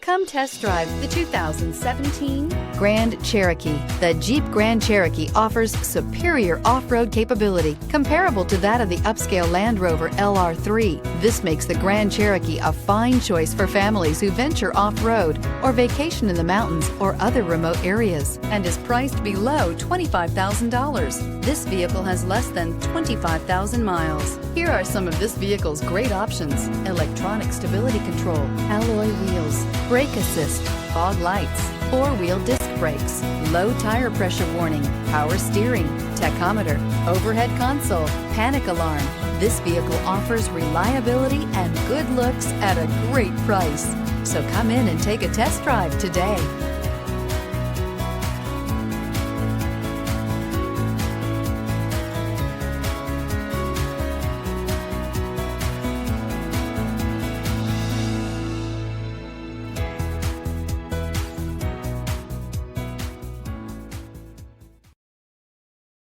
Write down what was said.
Come test drive the 2017 Grand Cherokee. The Jeep Grand Cherokee offers superior off-road capability comparable to that of the upscale Land Rover LR3. This makes the Grand Cherokee a fine choice for families who venture off-road or vacation in the mountains or other remote areas, and is priced below $25,000. This vehicle has less than 25,000 miles. Here are some of this vehicle's great options: electronic stability control, alloy wheels, brake assist, fog lights, four-wheel disc brakes, low tire pressure warning, power steering, tachometer, overhead console, panic alarm. This vehicle offers reliability and good looks at a great price. So come in and take a test drive today.